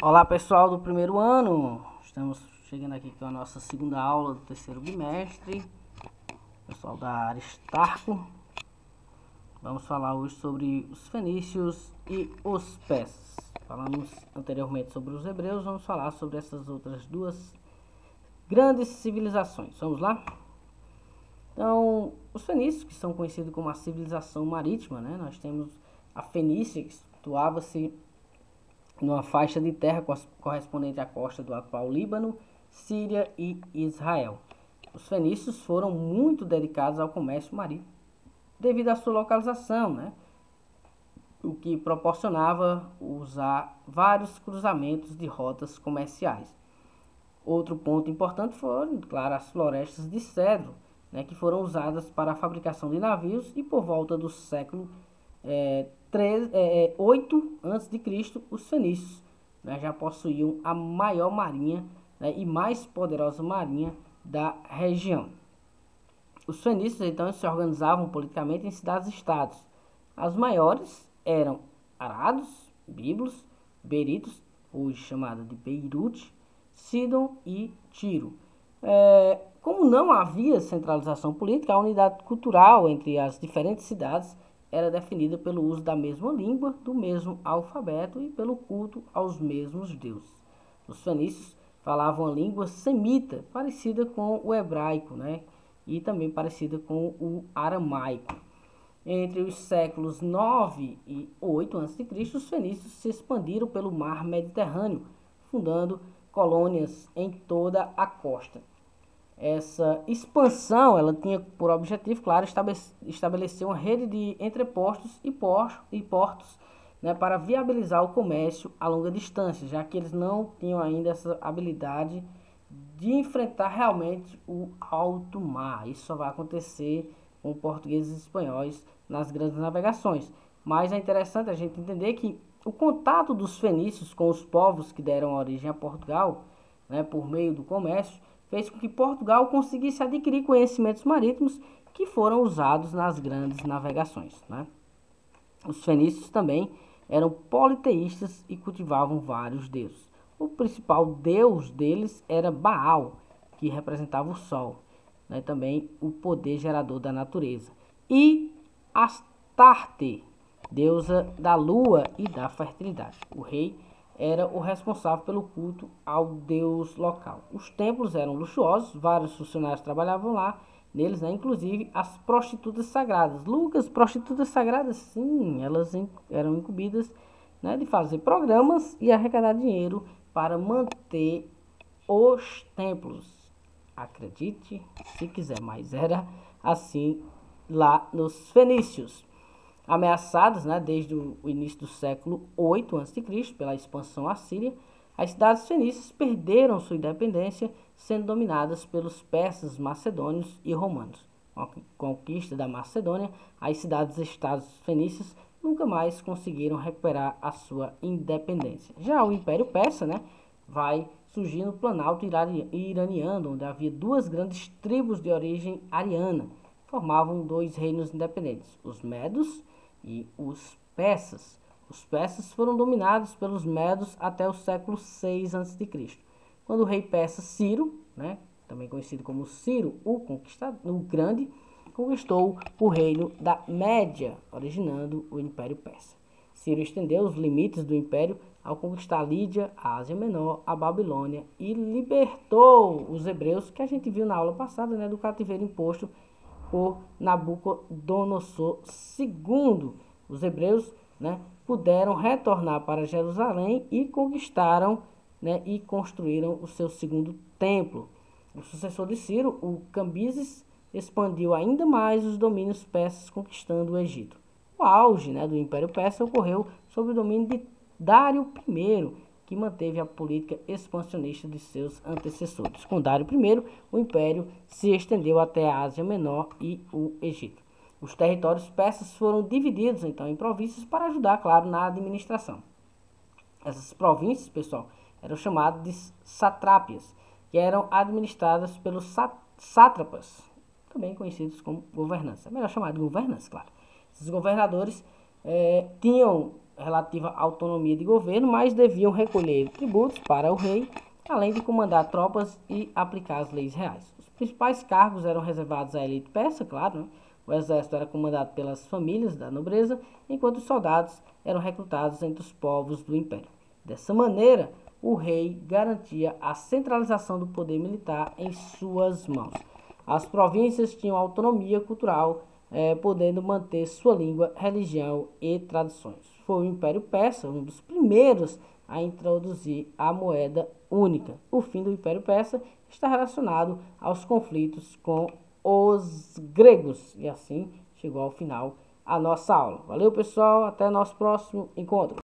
Olá pessoal do primeiro ano, estamos chegando aqui com a nossa segunda aula do terceiro bimestre, pessoal da Aristarco. Vamos falar hoje sobre os fenícios e os persas. Falamos anteriormente sobre os hebreus, vamos falar sobre essas outras duas grandes civilizações. Vamos lá? Então, os fenícios, que são conhecidos como a civilização marítima, né? Nós temos a Fenícia, que situava-se numa faixa de terra correspondente à costa do atual Líbano, Síria e Israel. Os fenícios foram muito dedicados ao comércio marítimo devido à sua localização, né? O que proporcionava usar vários cruzamentos de rotas comerciais. Outro ponto importante foram, claro, as florestas de cedro, né, que foram usadas para a fabricação de navios, e por volta do século 8 a.C., os fenícios, né, já possuíam a maior marinha, né, e mais poderosa marinha da região. Os fenícios então se organizavam politicamente em cidades-estados. As maiores eram Arados, Biblos, Beritos, hoje chamada de Beirute, Sidon e Tiro. Como não havia centralização política, a unidade cultural entre as diferentes cidades era definida pelo uso da mesma língua, do mesmo alfabeto e pelo culto aos mesmos deuses. Os fenícios falavam a língua semita, parecida com o hebraico, né? E também parecida com o aramaico. Entre os séculos 9 e 8 a.C., os fenícios se expandiram pelo mar Mediterrâneo, fundando colônias em toda a costa. Essa expansão ela tinha por objetivo, claro, estabelecer uma rede de entrepostos e portos, né, para viabilizar o comércio a longa distância, já que eles não tinham ainda essa habilidade de enfrentar realmente o alto mar. Isso só vai acontecer com portugueses e espanhóis nas grandes navegações. Mas é interessante a gente entender que o contato dos fenícios com os povos que deram origem a Portugal, né, por meio do comércio, fez com que Portugal conseguisse adquirir conhecimentos marítimos que foram usados nas grandes navegações, né? Os fenícios também eram politeístas e cultivavam vários deuses. O principal deus deles era Baal, que representava o sol, né? Também o poder gerador da natureza. E Astarte, deusa da lua e da fertilidade. O rei era o responsável pelo culto ao deus local. Os templos eram luxuosos, vários funcionários trabalhavam lá, neles, né, inclusive as prostitutas sagradas. Lucas, prostitutas sagradas, sim, elas eram incumbidas, né, de fazer programas e arrecadar dinheiro para manter os templos. Acredite se quiser, mas era assim lá nos fenícios. Ameaçadas, né, desde o início do século 8 a.C., pela expansão assíria, as cidades fenícias perderam sua independência, sendo dominadas pelos persas, macedônios e romanos. Com a conquista da Macedônia, as cidades-estados fenícias nunca mais conseguiram recuperar a sua independência. Já o Império Persa, né, vai surgir no Planalto iraniano, onde havia duas grandes tribos de origem ariana, formavam dois reinos independentes, os Medos e os persas. Os persas foram dominados pelos medos até o século 6 a.C., quando o rei persa Ciro, né, também conhecido como Ciro o Grande, conquistou o reino da Média, originando o Império Persa. Ciro estendeu os limites do império ao conquistar a Lídia, a Ásia Menor, a Babilônia e libertou os hebreus, que a gente viu na aula passada, né, do cativeiro imposto por Nabucodonosor II. Os hebreus, né, puderam retornar para Jerusalém e conquistaram, né, e construíram o seu segundo templo. O sucessor de Ciro, o Cambises, expandiu ainda mais os domínios persas, conquistando o Egito. O auge, né, do Império Persa ocorreu sob o domínio de Dário I, que manteve a política expansionista de seus antecessores. Com Dário I, o império se estendeu até a Ásia Menor e o Egito. Os territórios persas foram divididos, então, em províncias para ajudar, claro, na administração. Essas províncias, pessoal, eram chamadas de satrápias, que eram administradas pelos sátrapas, também conhecidos como governantes. É melhor chamar de governantes, claro. Esses governadores tinham relativa à autonomia de governo, mas deviam recolher tributos para o rei, além de comandar tropas e aplicar as leis reais. Os principais cargos eram reservados à elite persa, claro, né? O exército era comandado pelas famílias da nobreza, enquanto os soldados eram recrutados entre os povos do império. Dessa maneira, o rei garantia a centralização do poder militar em suas mãos. As províncias tinham autonomia cultural, podendo manter sua língua, religião e tradições. Foi o Império Persa um dos primeiros a introduzir a moeda única. O fim do Império Persa está relacionado aos conflitos com os gregos. E assim chegou ao final a nossa aula. Valeu, pessoal. Até nosso próximo encontro.